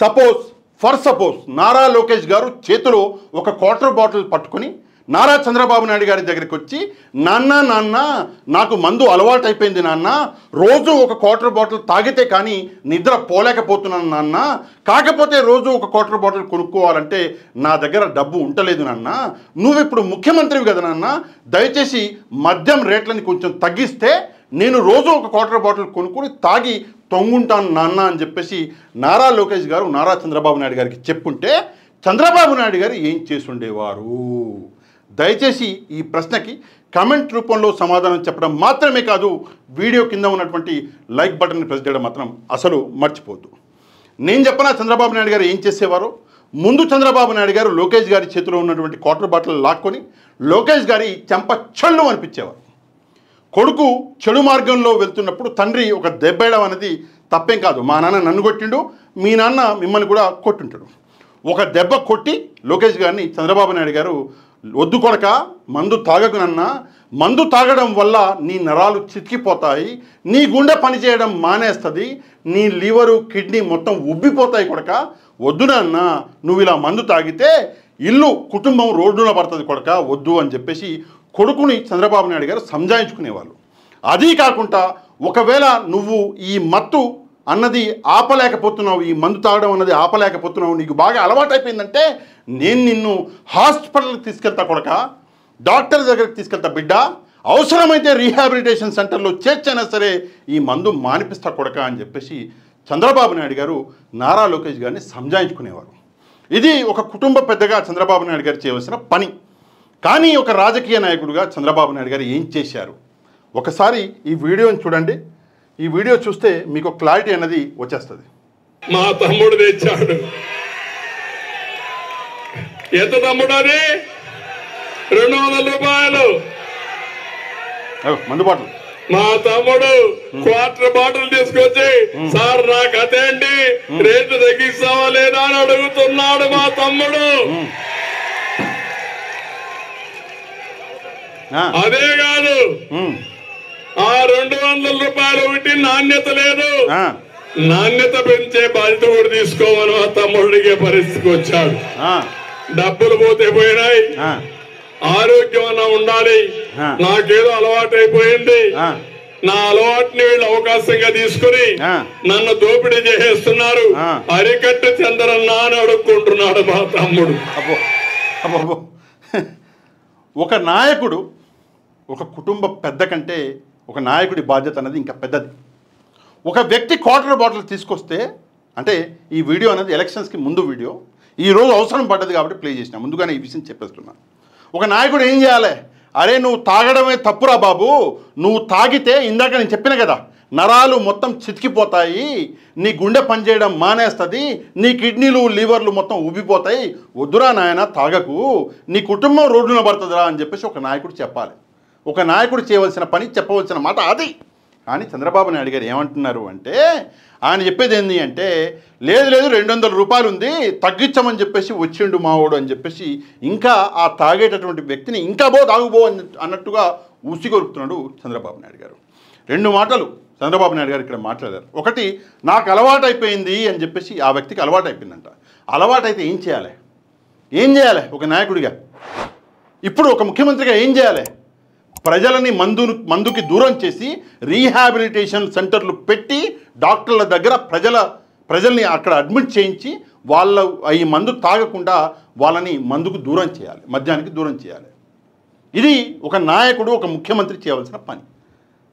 Suppose Nara Lokesh గారు చేతిలో ఒక క్వార్టర్ బాటిల్ పట్టుకొని నారా చంద్రబాబు నాయుడు గారి దగ్గరికి వచ్చి నాన్న నాకు మందు అలవాటు అయిపోయింది నాన్న, రోజు ఒక క్వార్టర్ బాటిల్ తాగితే కానీ నిద్ర పోలేకపోతున్నాను నాన్న, కాకపోతే రోజు ఒక క్వార్టర్ బాటిల్ కొనుక్కోవాలంటే నా దగ్గర డబ్బు ఉండలేదు నాన్న, నువ్వు ఇప్పుడు ముఖ్యమంత్రివి కదా నాన్న, దయచేసి మద్యం రేట్లని కొంచెం తగ్గిస్తే నేను రోజు ఒక క్వార్టర్ బాటిల్ కొనుక్కొని తాగి తొంగుంటాను నాన్న అని చెప్పేసి నారా లోకేష్ గారు నారా చంద్రబాబు నాయుడు గారికి చెప్పుంటే చంద్రబాబు నాయుడు గారు ఏం చేసుండేవారు? దయచేసి ఈ ప్రశ్నకి కామెంట్ రూపంలో సమాధానం చెప్పడం మాత్రమే కాదు, వీడియో కింద ఉన్నటువంటి లైక్ బటన్ని ప్రెస్ చేయడం మాత్రం అసలు మర్చిపోద్దు. నేను చెప్పనా చంద్రబాబు నాయుడు గారు ఏం చేసేవారు? ముందు చంద్రబాబు నాయుడు గారు లోకేష్ గారి చేతిలో ఉన్నటువంటి క్వార్టర్ బాటిల్ లాక్కొని లోకేష్ గారి చెంప చెళ్ళు అనిపించేవారు. కొడుకు చెడు మార్గంలో వెళ్తున్నప్పుడు తండ్రి ఒక దెబ్బేయడం అనేది తప్పేం కాదు. మా నాన్న నన్ను కొట్టిండు, మీ నాన్న మిమ్మల్ని కూడా కొట్టుంటాడు. ఒక దెబ్బ కొట్టి లోకేష్ గారిని చంద్రబాబు నాయుడు గారు వద్దు కొడక, మందు తాగకు నాన్న, మందు తాగడం వల్ల నీ నరాలు చితికిపోతాయి, నీ గుండె పనిచేయడం మానేస్తుంది, నీ లివరు కిడ్నీ మొత్తం ఉబ్బిపోతాయి కొడక, వద్దు నాన్న, నువ్వు ఇలా మందు తాగితే ఇల్లు కుటుంబం రోడ్డున పడుతుంది కొడక, వద్దు అని చెప్పేసి కొడుకుని చంద్రబాబు నాయుడు గారు సంజాయించుకునేవాళ్ళు. అదీ కాకుండా ఒకవేళ నువ్వు ఈ మత్తు అన్నది ఆపలేకపోతున్నావు, ఈ మందు తాగడం అన్నది ఆపలేకపోతున్నావు, నీకు బాగా అలవాటైపోయిందంటే నేను నిన్ను హాస్పిటల్కి తీసుకెళ్తా కొడక, డాక్టర్ దగ్గరికి తీసుకెళ్తా బిడ్డ, అవసరమైతే రీహాబిలిటేషన్ సెంటర్లో చేర్చైనా సరే ఈ మందు మానిపిస్తా కొడక అని చెప్పేసి చంద్రబాబు నాయుడు గారు నారా లోకేష్ గారిని సంజాయించుకునేవారు. ఇది ఒక కుటుంబ పెద్దగా చంద్రబాబు నాయుడు గారు చేయవలసిన పని. కానీ ఒక రాజకీయ నాయకుడిగా చంద్రబాబు నాయుడు గారు ఏం చేశారు? ఒకసారి ఈ వీడియోని చూడండి. ఈ వీడియో చూస్తే మీకు క్లారిటీ అనేది వచ్చేస్తుంది. మా తమ్ముడు తెచ్చాడు. ఎంత తమ్ముడు? అది 200 రూపాయలు మందు బాటలు. మా తమ్ముడు క్వార్టర్ బాటిల్ తీసుకొచ్చి సార్ నాకు అదే అండి, రేటు తగ్గిస్తావా లేదా అని అడుగుతున్నాడు మా తమ్ముడు. అదే కాదు, ఆ 200 రూపాయలు ఒకటి నాణ్యత లేదు, నాణ్యత పెంచే బాధ్యత కూడా తీసుకోమని ఆ తమ్ముడికే పరిస్థితికి వచ్చాడు. డబ్బులు పోతే పోయినాయి, ఆరోగ్యం ఉండాలి, నాకేదో అలవాటు అయిపోయింది, నా అలవాటుని వీళ్ళు అవకాశంగా తీసుకుని నన్ను దోపిడీ చేసేస్తున్నారు, అరికట్టు చంద్రన్నా అని అడుక్కుంటున్నాడు మా తమ్ముడు. ఒక నాయకుడు, ఒక కుటుంబ పెద్ద కంటే ఒక నాయకుడి బాధ్యత అనేది ఇంకా పెద్దది. ఒక వ్యక్తి క్వార్టర్ బాటిల్ తీసుకొస్తే, అంటే ఈ వీడియో అనేది ఎలక్షన్స్కి ముందు వీడియో, ఈరోజు అవసరం పడ్డది కాబట్టి ప్లే చేసిన, ముందుగానే ఈ విషయం చెప్పేస్తున్నాను. ఒక నాయకుడు ఏం చేయాలి? అరే నువ్వు తాగడమే తప్పురా బాబు, నువ్వు తాగితే ఇందాక నేను చెప్పిన కదా నరాలు మొత్తం చితికిపోతాయి, నీ గుండె పనిచేయడం మానేస్తుంది, నీ కిడ్నీలు లివర్లు మొత్తం ఉబ్బిపోతాయి, వద్దురా నాయన తాగకు, నీ కుటుంబం రోడ్డున పడుతుందిరా అని చెప్పేసి ఒక నాయకుడు చెప్పాలి. ఒక నాయకుడు చేయవలసిన పని, చెప్పవలసిన మాట అది. కానీ చంద్రబాబు నాయుడు గారు ఏమంటున్నారు అంటే, ఆయన చెప్పేది ఏంటి అంటే, లేదు 200 రూపాయలు ఉంది తగ్గించమని చెప్పేసి వచ్చిండు మావాడు అని చెప్పేసి ఇంకా ఆ తాగేటటువంటి వ్యక్తిని ఇంకా తాగుబో అన్నట్టుగా ఊసిగొరుకుతున్నాడు చంద్రబాబు నాయుడు గారు. 2 మాటలు చంద్రబాబు నాయుడు గారు ఇక్కడ మాట్లాడారు. ఒకటి, నాకు అలవాటు అయిపోయింది అని చెప్పేసి ఆ వ్యక్తికి అలవాటు అయిపోయిందంట. అలవాటైతే ఏం చేయాలి ఒక నాయకుడిగా? ఇప్పుడు ఒక ముఖ్యమంత్రిగా ఏం చేయాలి? ప్రజలని మందుకి దూరం చేసి రీహాబిలిటేషన్ సెంటర్లు పెట్టి డాక్టర్ల దగ్గర ప్రజల్ని అక్కడ అడ్మిట్ చేయించి వాళ్ళ ఈ మందు తాగకుండా వాళ్ళని మందుకు దూరం చేయాలి, మద్యానికి దూరం చేయాలి. ఇది ఒక నాయకుడు, ఒక ముఖ్యమంత్రి చేయవలసిన పని.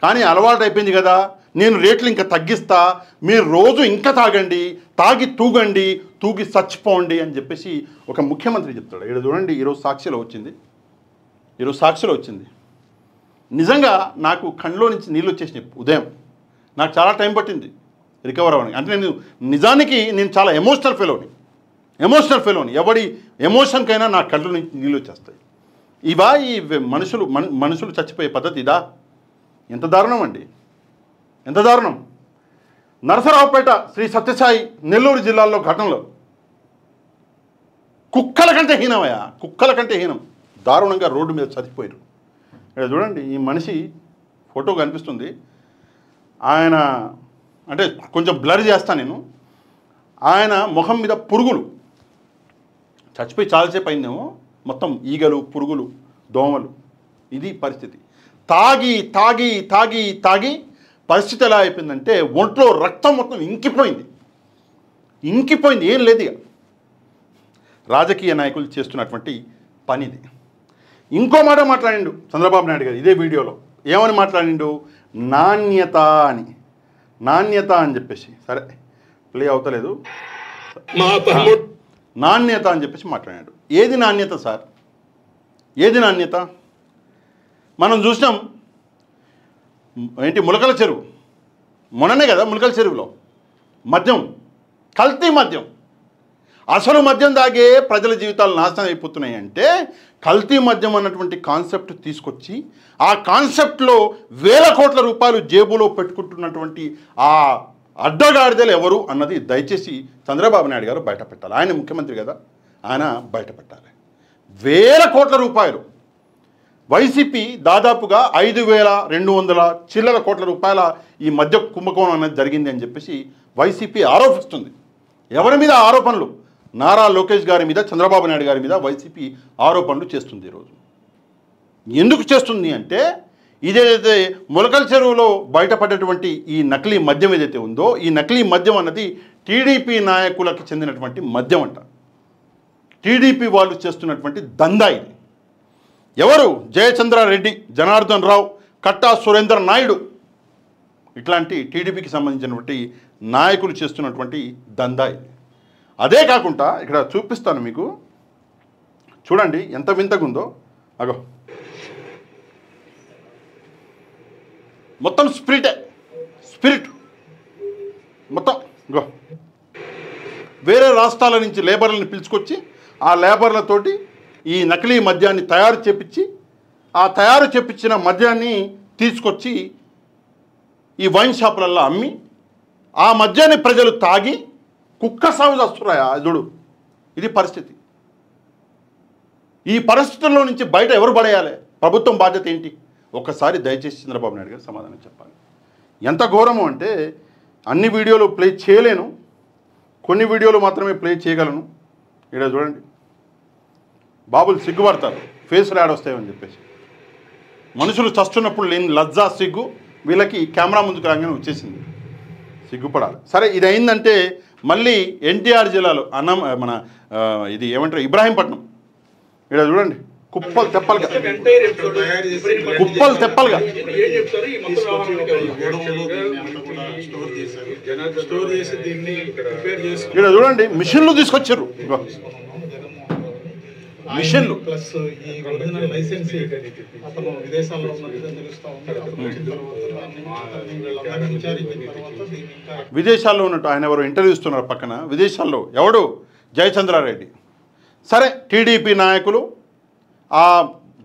కానీ అలవాటు అయిపోయింది కదా, నేను రేట్లు ఇంకా తగ్గిస్తా, మీరు రోజు ఇంకా తాగండి, తాగి తూగి చచ్చిపోండి అని చెప్పేసి ఒక ముఖ్యమంత్రి చెప్తాడు. ఇక్కడ చూడండి, ఈరోజు సాక్షిలో వచ్చింది. నిజంగా నాకు కళ్ళలో నుంచి నీళ్ళు వచ్చేసినాయి. ఉదయం నాకు చాలా టైం పట్టింది రికవర్ అవ్వడానికి. అంటే నిజానికి నేను చాలా ఎమోషనల్ ఫెలోని. ఎవడి ఎమోషన్కైనా నా కళ్ళ నుంచి నీళ్ళు వచ్చేస్తాయి. ఈ మనుషులు చచ్చిపోయే పద్ధతి ఇదా? ఎంత దారుణం అండి, ఎంత దారుణం. నరసరావుపేట శ్రీ సత్యసాయి నెల్లూరు జిల్లాలో ఘటనలో కుక్కల కంటే హీనం దారుణంగా రోడ్డు మీద చచ్చిపోయారు. ఇక్కడ చూడండి, ఈ మనిషి ఫోటో కనిపిస్తుంది. ఆయన అంటే కొంచెం బ్లర్ చేస్తాను నేను. ఆయన ముఖం మీద పురుగులు చచ్చిపోయి చాలాసేపు అయిందేమో, మొత్తం ఈగలు, పురుగులు, దోమలు. ఇది పరిస్థితి. తాగి తాగి తాగి తాగి పరిస్థితి ఎలా అయిపోయిందంటే ఒంట్లో రక్తం మొత్తం ఇంకిపోయింది. ఏం లేదు ఇక. రాజకీయ నాయకులు చేస్తున్నటువంటి పనిది. ఇంకో మాట మాట్లాడిండు చంద్రబాబు నాయుడు గారు ఇదే వీడియోలో. ఏమని మాట్లాడిండు? నాణ్యత అని చెప్పేసి, సరే ప్లే అవుతలేదు, నాణ్యత అని చెప్పేసి మాట్లాడాడు. ఏది నాణ్యత సార్? ఏది నాణ్యత? మనం చూసినాం ఏంటి, ములకల చెరువు మొన్ననే కదా, ములకల చెరువులో మద్యం, కల్తీ మద్యం. అసలు మద్యం దాగే ప్రజల జీవితాలు నాశనం అయిపోతున్నాయి అంటే కల్తీ మద్యం అన్నటువంటి కాన్సెప్ట్ తీసుకొచ్చి ఆ కాన్సెప్ట్లో వేల కోట్ల రూపాయలు జేబులో పెట్టుకుంటున్నటువంటి ఆ అడ్డగాడిదలు ఎవరు అన్నది దయచేసి చంద్రబాబు నాయుడు గారు బయట పెట్టాలి. ఆయన ముఖ్యమంత్రి కదా, ఆయన బయట పెట్టాలి. వేల కోట్ల రూపాయలు వైసీపీ దాదాపుగా 5,200 చిల్లర కోట్ల రూపాయల ఈ మద్య కుంభకోణం అనేది జరిగింది అని చెప్పేసి వైసీపీ ఆరోపిస్తుంది. ఎవరి మీద ఆరోపణలు? నారా లోకేష్ గారి మీద, చంద్రబాబు నాయుడు గారి మీద వైసీపీ ఆరోపణలు చేస్తుంది ఈరోజు. ఎందుకు చేస్తుంది అంటే ఇదేదైతే ములకల చెరువులో బయటపడ్డటువంటి ఈ నకిలీ మద్యం ఏదైతే ఉందో, ఈ నకిలీ మద్యం అన్నది టీడీపీ నాయకులకు చెందినటువంటి మద్యం అంట. టీడీపీ వాళ్ళు చేస్తున్నటువంటి దందా ఇది. ఎవరు? జయచంద్రారెడ్డి, జనార్దన్ రావు, కట్టా సురేంద్ర నాయుడు, ఇట్లాంటి టీడీపీకి సంబంధించినటువంటి నాయకులు చేస్తున్నటువంటి దందా ఇది. అదే కాకుండా ఇక్కడ చూపిస్తాను మీకు, చూడండి ఎంత వింతగా ఉందో. అగో మొత్తం స్పిరిట్ మొత్తం గో వేరే రాష్ట్రాల నుంచి లేబర్లను పిలుచుకొచ్చి ఆ లేబర్లతోటి ఈ నకిలీ మద్యాన్ని తయారు చేపించి ఆ తయారు చేపించిన మద్యాన్ని తీసుకొచ్చి ఈ వైన్ షాపులలో అమ్మి ఆ మద్యాన్ని ప్రజలు తాగి కుక్క సాగు చేస్తున్నాయా చూడు. ఇది పరిస్థితి. ఈ పరిస్థితుల్లో నుంచి బయట ఎవరు పడేయాలి? ప్రభుత్వం బాధ్యత ఏంటి? ఒక్కసారి దయచేసి చంద్రబాబు నాయుడు గారు సమాధానం చెప్పాలి. ఎంత ఘోరము అంటే అన్ని వీడియోలు ప్లే చేయలేను, కొన్ని వీడియోలు మాత్రమే ప్లే చేయగలను. ఇక్కడ చూడండి, బాబులు సిగ్గుపడతారు, ఫేస్లు యాడ్ వస్తాయని చెప్పేసి. మనుషులు చస్తున్నప్పుడు లేని లజ్జా సిగ్గు వీళ్ళకి కెమెరా ముందుకు రాగానే వచ్చేసింది. సిగ్గుపడాలి. సరే, ఇది అయిందంటే మళ్ళీ ఎన్టీఆర్ జిల్లాలో మన ఇది ఏమంటారు, ఇబ్రాహీంపట్నం. ఇక్కడ చూడండి, కుప్పలు తెప్పలుగా ఇక్కడ చూడండి, మిషన్లు తీసుకొచ్చారు. మిషన్లు విదేశాల్లో ఉన్నట్టు ఆయన ఎవరు ఇంటర్వ్యూ ఇస్తున్నారు పక్కన. విదేశాల్లో ఎవడు? జయచంద్రారెడ్డి. సరే, టీడీపీ నాయకులు ఆ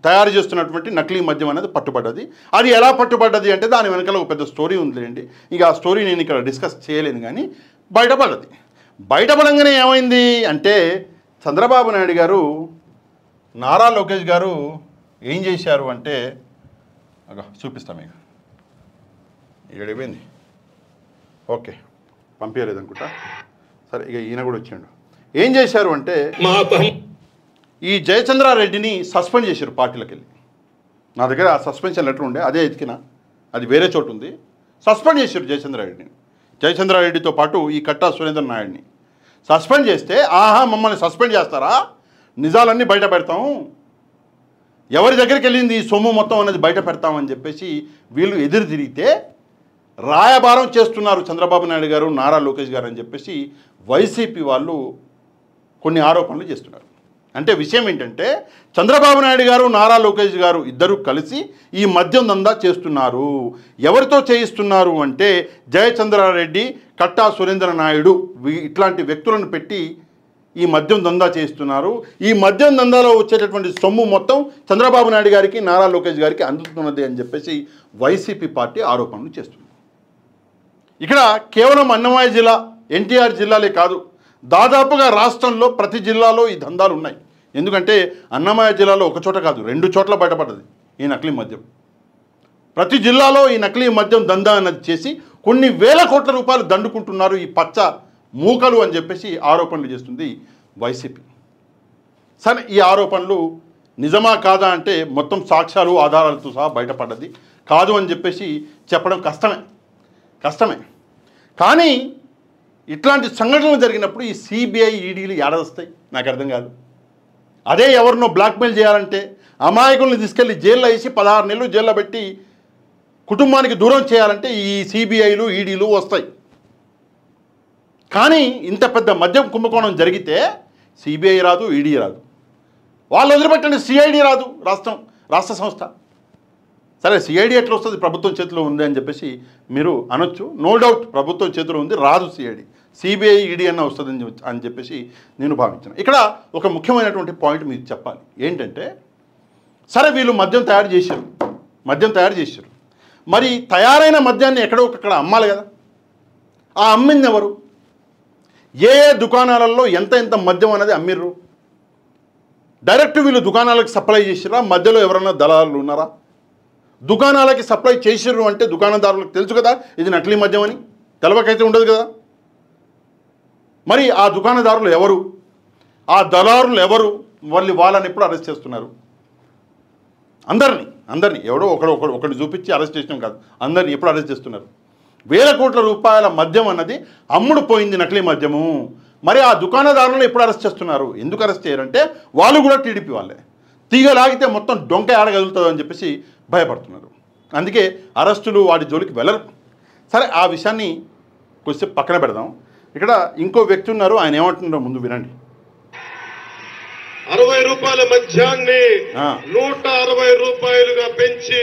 తయారు చేస్తున్నటువంటి నకిలీ మద్యం అనేది పట్టుబడ్డది. అది ఎలా పట్టుబడ్డది అంటే దాని వెనకాల ఒక పెద్ద స్టోరీ ఉందిలేండి. ఇక ఆ స్టోరీ నేను ఇక్కడ డిస్కస్ చేయలేను, కానీ బయటపడ్డది. బయటపడంగానే ఏమైంది అంటే చంద్రబాబు నాయుడు గారు, నారా లోకేష్ గారు ఏం చేశారు అంటే, చూపిస్తాం మీకు. ఇక్కడ అయిపోయింది. ఓకే, పంపించలేదనుకుంటా. సరే, ఇక ఈయన కూడా వచ్చాడు. ఏం చేశారు అంటే ఈ జయచంద్రారెడ్డిని సస్పెండ్ చేశారు పార్టీలకు వెళ్ళి. నా దగ్గర ఆ సస్పెన్షన్ లెటర్ ఉండే, అదే ఎతికిన, అది వేరే చోటు ఉంది. సస్పెండ్ చేశారు జయచంద్రారెడ్డితో పాటు ఈ కట్టా సురేంద్ర నాయుడిని సస్పెండ్ చేస్తే, ఆహా మమ్మల్ని సస్పెండ్ చేస్తారా, నిజాలన్నీ బయట పెడతాం, ఎవరి దగ్గరికి వెళ్ళింది ఈ సొమ్ము మొత్తం అనేది బయట పెడతామని చెప్పేసి వీళ్ళు ఎదురు తిరిగితే రాయబారం చేస్తున్నారు చంద్రబాబు నాయుడు గారు, నారా లోకేష్ గారు అని చెప్పేసి వైసీపీ వాళ్ళు కొన్ని ఆరోపణలు చేస్తున్నారు. అంటే విషయం ఏంటంటే చంద్రబాబు నాయుడు గారు, నారా లోకేష్ గారు ఇద్దరు కలిసి ఈ మద్యం దందా చేస్తున్నారు. ఎవరితో చేయిస్తున్నారు అంటే జయచంద్రారెడ్డి, కట్టా సురేంద్ర నాయుడు ఇట్లాంటి వ్యక్తులను పెట్టి ఈ మద్యం దందా చేస్తున్నారు. ఈ మద్యం దందాలో వచ్చేటటువంటి సొమ్ము మొత్తం చంద్రబాబు నాయుడు గారికి, నారా లోకేష్ గారికి అందుతున్నది అని చెప్పేసి వైసీపీ పార్టీ ఆరోపణలు చేస్తుంది. ఇక్కడ కేవలం అన్నమయ్య జిల్లా, ఎన్టీఆర్ జిల్లాలే కాదు, దాదాపుగా రాష్ట్రంలో ప్రతి జిల్లాలో ఈ దందాలు ఉన్నాయి. ఎందుకంటే అన్నమయ్య జిల్లాలో ఒక చోట కాదు, 2 చోట్ల బయటపడ్డది ఈ నకిలీ మద్యం. ప్రతి జిల్లాలో ఈ నకిలీ మద్యం దందా అన్నది చేసి కొన్ని వేల కోట్ల రూపాయలు దండుకుంటున్నారు ఈ పచ్చ మూకలు అని చెప్పేసి ఆరోపణలు చేస్తుంది వైసీపీ. సరే, ఈ ఆరోపణలు నిజమా కాదా అంటే మొత్తం సాక్ష్యాలు ఆధారాలతో సహా బయటపడ్డది. కాదు అని చెప్పేసి చెప్పడం కష్టమే. కానీ ఇట్లాంటి సంఘటనలు జరిగినప్పుడు ఈ సిబిఐ ఈడీలు ఏడవస్తాయి నాకు అర్థం కాదు. అదే ఎవరినో బ్లాక్మెయిల్ చేయాలంటే అమాయకుల్ని తీసుకెళ్ళి జైల్లో వేసి 16 నెలలు జైల్లో పెట్టి కుటుంబానికి దూరం చేయాలంటే ఈ సిబిఐలు ఈడీలు వస్తాయి. కానీ ఇంత పెద్ద మద్యం కుంభకోణం జరిగితే సిబిఐ రాదు, ఈడీ రాదు. వాళ్ళు వదిలిపెట్టండి, సిఐడి రాదు, రాష్ట్ర సంస్థ. సరే, సిఐడి ఎట్లా వస్తుంది, ప్రభుత్వం చేతిలో ఉంది అని చెప్పేసి మీరు అనొచ్చు. నో డౌట్ ప్రభుత్వం చేతిలో ఉంది, రాదు సిఐడి. సిబిఐ ఈడీ అన్న వస్తుంది అని చెప్పేసి నేను భావించాను. ఇక్కడ ఒక ముఖ్యమైనటువంటి పాయింట్ మీకు చెప్పాలి. ఏంటంటే, సరే వీళ్ళు మద్యం తయారు చేశారు. మరి తయారైన మద్యాన్ని ఎక్కడో ఒకక్కడ అమ్మాలి కదా. ఆ అమ్మింది ఎవరు? ఏ దుకాణాలలో ఎంత మద్యం అనేది అమ్మిర్రు? డైరెక్ట్ వీళ్ళు దుకాణాలకు సప్లై చేసిరా? మధ్యలో ఎవరన్నా దళారులు ఉన్నారా? దుకాణాలకి సప్లై చేసిర్రు అంటే దుకాణదారులకు తెలుసు కదా ఇది నకిలీ మద్యం అని, తెలవకైతే ఉండదు కదా. మరి ఆ దుకాణదారులు ఎవరు? ఆ దళారులు ఎవరు? వాళ్ళని ఎప్పుడు అరెస్ట్ చేస్తున్నారు? అందరినీ ఎవడో ఒకటి చూపించి అరెస్ట్ చేసినాం కాదు, అందరినీ ఎప్పుడు అరెస్ట్ చేస్తున్నారు? వేల కోట్ల రూపాయల మద్యం అన్నది అమ్ముడు పోయింది, నకిలీ మద్యము. మరి ఆ దుకాణదారులను ఎప్పుడు అరెస్ట్ చేస్తున్నారు? ఎందుకు అరెస్ట్ చేయరంటే వాళ్ళు కూడా టీడీపీ వాళ్ళే. తీగలాగితే మొత్తం డొంక ఆడగలుగుతుంది అని చెప్పేసి భయపడుతున్నారు. అందుకే అరెస్టులు వాటి జోలికి వెళ్ళరు. సరే, ఆ విషయాన్ని కొంచెం పక్కన పెడదాం. ఇక్కడ ఇంకో వ్యక్తి ఉన్నారు, ఆయన ఏమంటున్నారో ముందు వినండి. 60 రూపాయల మద్యాన్ని 160 రూపాయలుగా పెంచి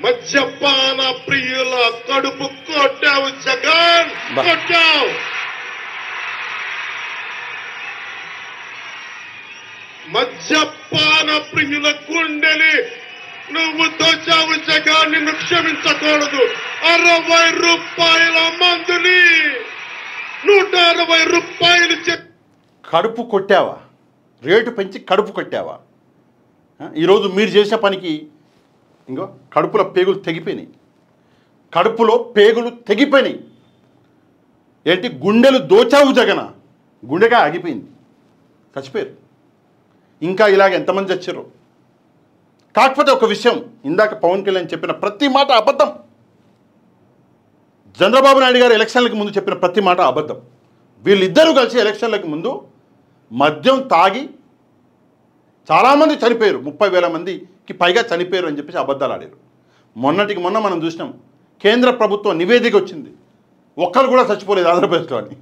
మద్యపాన ప్రియుల కడుపు కొట్టావు జగన్, కొట్టావు. మద్యపాన ప్రియుల గుండెని నువ్వు దోచావు జగన్, నిన్ను క్షమించకూడదు. 60 రూపాయల మందుని 160 రూపాయలు కడుపు కొట్టావా? రేటు పెంచి కడుపు కొట్టావా? ఈరోజు మీరు చేసిన పనికి ఇంకో కడుపులో పేగులు తెగిపోయినాయి. ఏంటి గుండెలు దోచావు జగన, గుండెగా ఆగిపోయింది, చచ్చిపోయారు. ఇంకా ఇలాగ ఎంతమంది చచ్చారు? కాకపోతే ఒక విషయం, ఇందాక పవన్ కళ్యాణ్ చెప్పిన ప్రతి మాట అబద్ధం. చంద్రబాబు నాయుడు గారు ఎలక్షన్లకు ముందు చెప్పిన ప్రతి మాట అబద్ధం. వీళ్ళిద్దరూ కలిసి ఎలక్షన్లకు ముందు మద్యం తాగి చాలామంది చనిపోయారు, 30,000 మందికి పైగా చనిపోయారు అని చెప్పేసి అబద్ధాలు ఆడారు. మొన్నటికి మొన్న మనం చూసినాం, కేంద్ర ప్రభుత్వం నివేదిక వచ్చింది, ఒక్కరు కూడా చచ్చిపోలేదు ఆంధ్రప్రదేశ్లో అని.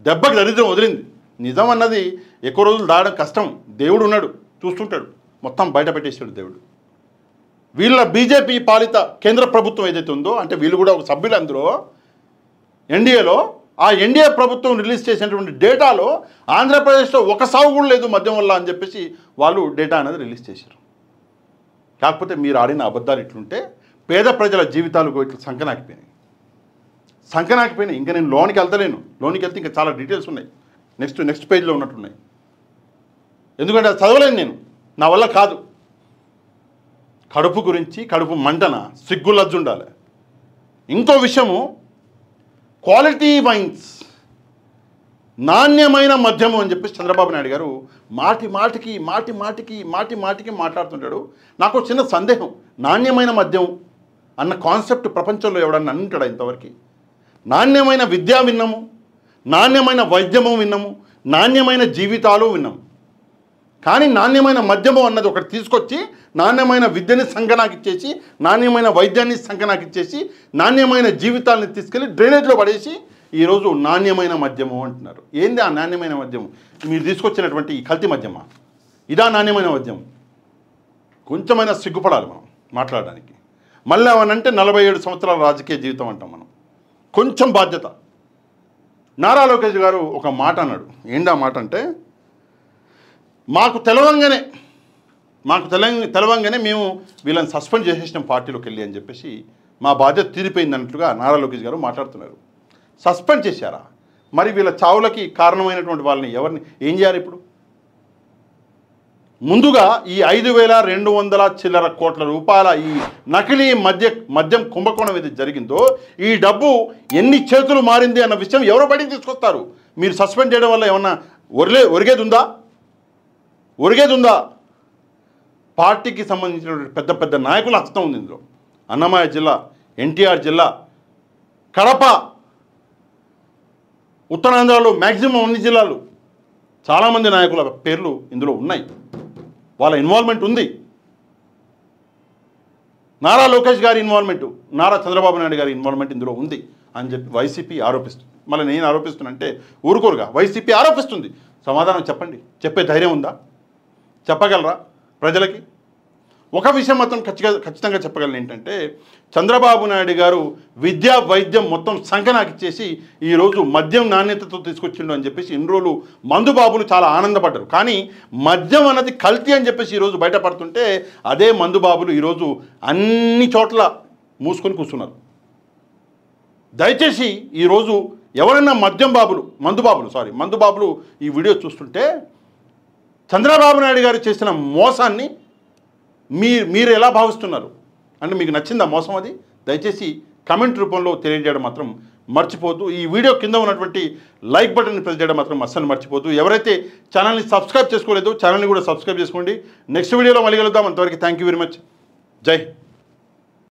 దెబ్బకి దరిద్రం వదిలింది. నిజం అన్నది ఎక్కువ రోజులు దాడడం కష్టం. దేవుడు ఉన్నాడు, చూస్తుంటాడు, మొత్తం బయట పెట్టేసాడు దేవుడు. వీళ్ళ బీజేపీ పాలిత కేంద్ర ప్రభుత్వం ఏదైతే ఉందో, అంటే వీళ్ళు కూడా ఒక సభ్యులు అందులో ఎన్డీఏలో, ఆ ఎన్డీఏ ప్రభుత్వం రిలీజ్ చేసినటువంటి డేటాలో ఆంధ్రప్రదేశ్లో ఒక సాగు కూడా లేదు మద్యం వల్ల అని చెప్పేసి వాళ్ళు డేటా అనేది రిలీజ్ చేశారు. కాకపోతే మీరు ఆడిన అబద్ధాలు ఇట్లుంటే పేద ప్రజల జీవితాలు ఇట్లా సంకనాకిపోయినాయి. ఇంకా నేను లోనికి వెళ్తలేను. లోనికి వెళ్తే ఇంకా చాలా డీటెయిల్స్ ఉన్నాయి, నెక్స్ట్ పేజ్లో ఉన్నట్టున్నాయి. ఎందుకంటే అది చదవలేను నేను, నా వల్ల కాదు. కడుపు గురించి, కడుపు మంటన, సిగ్గులజ్జు ఉండాలి. ఇంకో విషయము, క్వాలిటీ వైన్స్, నాణ్యమైన మద్యము అని చెప్పేసి చంద్రబాబు నాయుడు గారు మాటి మాటికి మాట్లాడుతుంటాడు. నాకు చిన్న సందేహం, నాణ్యమైన మద్యం అన్న కాన్సెప్ట్ ప్రపంచంలో ఎవడన్నా అంటాడా ఇంతవరకు? నాణ్యమైన విద్య విన్నాము, నాణ్యమైన వైద్యము విన్నాము, నాణ్యమైన జీవితాలు విన్నాము. కానీ నాణ్యమైన మద్యము అన్నది ఒకటి తీసుకొచ్చి నాణ్యమైన విద్యని సంకనాకిచ్చేసి, నాణ్యమైన వైద్యాన్ని సంకనాకిచ్చేసి, నాణ్యమైన జీవితాలని తీసుకెళ్ళి డ్రైనేజ్లో పడేసి ఈరోజు నాణ్యమైన మద్యము అంటున్నారు. ఏంది ఆ నాణ్యమైన మద్యము? మీరు తీసుకొచ్చినటువంటి ఈ కల్తీ మద్యమా? ఇదా నాణ్యమైన మద్యం? కొంచెమైనా సిగ్గుపడాలి మనం మాట్లాడడానికి. మళ్ళీ ఏమనంటే 47 సంవత్సరాల రాజకీయ జీవితం అంటాం మనం. కొంచెం బాధ్యత. నారా లోకేష్ గారు ఒక మాట అన్నాడు. ఏంటి ఆ మాట అంటే, మాకు తెలవంగానే మేము వీళ్ళని సస్పెండ్ చేసేసినాం పార్టీలోకి వెళ్ళి అని చెప్పేసి, మా బాధ్యత తీరిపోయింది అన్నట్లుగా నారా లోకేష్ గారు మాట్లాడుతున్నారు. సస్పెండ్ చేశారా? మరి వీళ్ళ చావులకి కారణమైనటువంటి వాళ్ళని ఎవరిని ఏం చేయాలి? ఇప్పుడు ముందుగా ఈ 5,200 చిల్లర కోట్ల రూపాయల ఈ నకిలీ మద్యం కుంభకోణం ఏది జరిగిందో ఈ డబ్బు ఎన్ని చేతులు మారింది అన్న విషయం ఎవరో బయటికి తీసుకొస్తారు. మీరు సస్పెండ్ చేయడం వల్ల ఏమన్నా ఒరిగేది ఉందా? పార్టీకి సంబంధించినటువంటి పెద్ద పెద్ద నాయకుల హస్తం ఉంది ఇందులో. అన్నమయ్య జిల్లా, ఎన్టీఆర్ జిల్లా, కడప, ఉత్తరాంధ్రలో మ్యాక్సిమం అన్ని జిల్లాలు చాలామంది నాయకుల పేర్లు ఇందులో ఉన్నాయి, వాళ్ళ ఇన్వాల్వ్మెంట్ ఉంది. నారా లోకేష్ గారి ఇన్వాల్వ్మెంటు, నారా చంద్రబాబు నాయుడు గారి ఇన్వాల్వ్మెంట్ ఇందులో ఉంది అని చెప్పి వైసీపీ ఆరోపిస్తుంది. మళ్ళీ నేను ఆరోపిస్తున్నంటే ఊరుకోరుగా, వైసీపీ ఆరోపిస్తుంది. సమాధానం చెప్పండి. చెప్పే ధైర్యం ఉందా? చెప్పగలరా ప్రజలకి? ఒక విషయం మాత్రం ఖచ్చితంగా చెప్పగలను ఏంటంటే, చంద్రబాబు నాయుడు గారు విద్యా వైద్యం మొత్తం సంకనాకిచ్చేసి ఈరోజు మద్యం నాణ్యతతో తీసుకొచ్చిండు అని చెప్పేసి ఇన్ని రోజులు మందుబాబులు చాలా ఆనందపడ్డారు. కానీ మద్యం అన్నది కల్తీ అని చెప్పేసి ఈరోజు బయటపడుతుంటే అదే మందుబాబులు ఈరోజు అన్ని చోట్ల మూసుకొని కూర్చున్నారు. దయచేసి ఈరోజు ఎవరైనా మందుబాబులు ఈ వీడియో చూస్తుంటే చంద్రబాబు నాయుడు గారు చేసిన మోసాన్ని మీరు ఎలా భావిస్తున్నారు? అంటే మీకు నచ్చిందా మోసం? అది దయచేసి కమెంట్ రూపంలో తెలియజేయడం మాత్రం మర్చిపోద్దు. ఈ వీడియో కింద ఉన్నటువంటి లైక్ బటన్ని ప్రెస్ చేయడం మాత్రం అస్సలు మర్చిపోద్దు. ఎవరైతే ఛానల్ని సబ్స్క్రైబ్ చేసుకోలేదో ఛానల్ని కూడా సబ్స్క్రైబ్ చేసుకోండి. నెక్స్ట్ వీడియోలో మళ్ళీ కలుద్దాం. అంతవరకు థ్యాంక్ యూ వెరీ మచ్. జై హింద్.